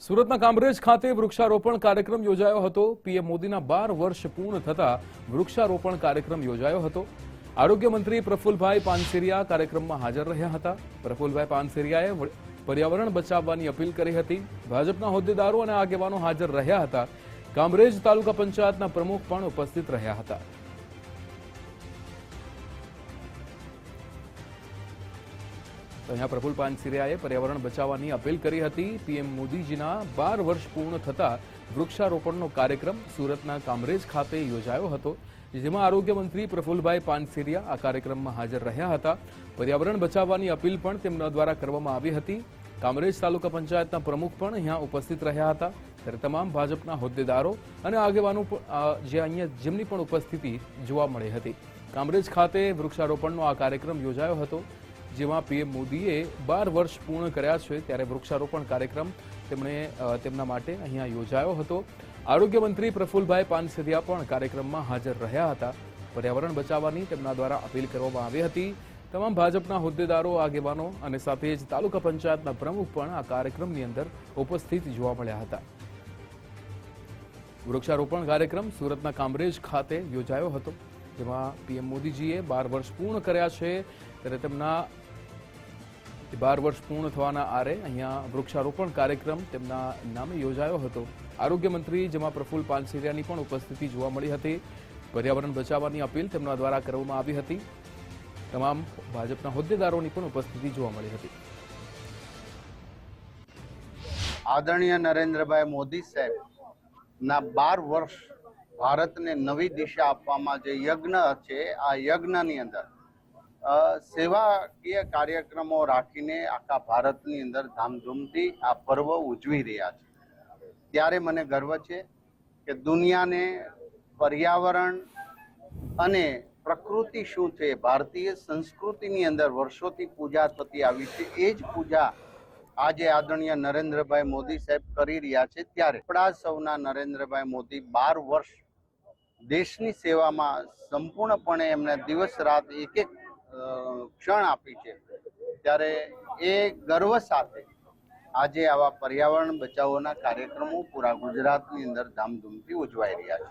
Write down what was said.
સુરતના કામરેજ ખાતે વૃક્ષારોપણ કાર્યક્રમ યોજાયો હતો। પીએમ મોદીના 12 વર્ષ પૂર્ણ થતા વૃક્ષારોપણ કાર્યક્રમ યોજાયો હતો। આરોગ્ય મંત્રી પ્રફુલભાઈ પાનસેરિયા કાર્યક્રમમાં હાજર રહ્યા હતા। પ્રફુલભાઈ પાનસેરિયાએ પર્યાવરણ બચાવવાની અપીલ કરી હતી। ભાજપના હોદ્દેદારો અને આગેવાનો હાજર રહ્યા હતા। કામરેજ તાલુકા પંચાયતના પ્રમુખ પણ ઉપસ્થિત રહ્યા હતા। અહીંયા પ્રફુલ પાનસેરિયાએ પર્યાવરણ બચાવવાની અપીલ કરી હતી। પીએમ મોદીજીના 12 વર્ષ પૂર્ણ થતા વૃક્ષારોપણનો કાર્યક્રમ સુરતના કામરેજ ખાતે યોજાયો હતો, જેમાં આરોગ્ય મંત્રી પ્રફુલભાઈ પાનસેરિયા આ કાર્યક્રમમાં હાજર રહ્યા હતા। પર્યાવરણ બચાવવાની અપીલ પણ તેમના દ્વારા કરવામાં આવી હતી। કામરેજ તાલુકા પંચાયતના પ્રમુખ પણ અહીંયા ઉપસ્થિત રહ્યા હતા। ત્યારે તમામ ભાજપના હોદ્દેદારો અને આગેવાનો જેમની પણ ઉપસ્થિતિ જોવા મળી હતી। કામરેજ ખાતે વૃક્ષારોપણનો આ કાર્યક્રમ યોજાયો હતો, જેમાં પીએમ મોદીએ 12 વર્ષ પૂર્ણ કર્યા છે, ત્યારે વૃક્ષારોપણ કાર્યક્રમ તેમના માટે અહીંયા યોજાયો હતો। આરોગ્ય મંત્રી પ્રફુલભાઈ પાનસેરિયા પણ કાર્યક્રમમાં હાજર રહ્યા હતા। પર્યાવરણ બચાવવાની તેમના દ્વારા અપીલ કરવામાં આવી હતી। તમામ ભાજપના હોદ્દેદારો, આગેવાનો અને સાથે જ તાલુકા પંચાયતના પ્રમુખ પણ આ કાર્યક્રમની અંદર ઉપસ્થિત જોવા મળ્યા હતા। વૃક્ષારોપણ કાર્યક્રમ સુરતના કામરેજ ખાતે યોજાયો હતો, જેમાં પીએમ મોદીજીએ 12 વર્ષ પૂર્ણ કર્યા છે, ત્યારે તેમના 12 વર્ષ પૂર્ણ થવાના આરે અહીંયા વૃક્ષારોપણ કાર્યક્રમ તેમના નામે યોજાયો હતો। આરોગ્ય મંત્રી જેમાં પ્રફુલ પાનસેરિયાની પણ ઉપસ્થિતિ જોવા મળી હતી। પર્યાવરણ બચાવવાની અપીલ તેમના દ્વારા કરવામાં આવી હતી। તમામ ભાજપના હોદ્દેદારોની પણ ઉપસ્થિતિ જોવા મળી હતી। આદરણીય નરેન્દ્રભાઈ મોદી સાહેબ ના 12 વર્ષ ભારતને નવી દિશા આપવામાં જે યજ્ઞ છે, આ યજ્ઞની અંદર સેવાકીય કાર્યક્રમો રાખીને આખા ભારતની અંદર ધામધૂમથી આ પર્વ ઉજવી રહ્યા છે। ત્યારે મને ગર્વ છે કે દુનિયાને પર્યાવરણ અને પ્રકૃતિ શું છે, ભારતીય સંસ્કૃતિની અંદર વર્ષોથી પૂજા થતી આવી છે, એ જ પૂજા આજે આદરણીય નરેન્દ્રભાઈ મોદી સાહેબ કરી રહ્યા છે। ત્યારે આપણા સૌના નરેન્દ્રભાઈ મોદી 12 વર્ષ દેશની સેવામાં સંપૂર્ણપણે એમને દિવસ રાત એક એક ક્ષણ આપી છે, ત્યારે એ ગર્વ સાથે આજે આવા પર્યાવરણ બચાવોના કાર્યક્રમો પૂરા ગુજરાતની અંદર ધામધૂમથી ઉજવાઈ રહ્યા છે।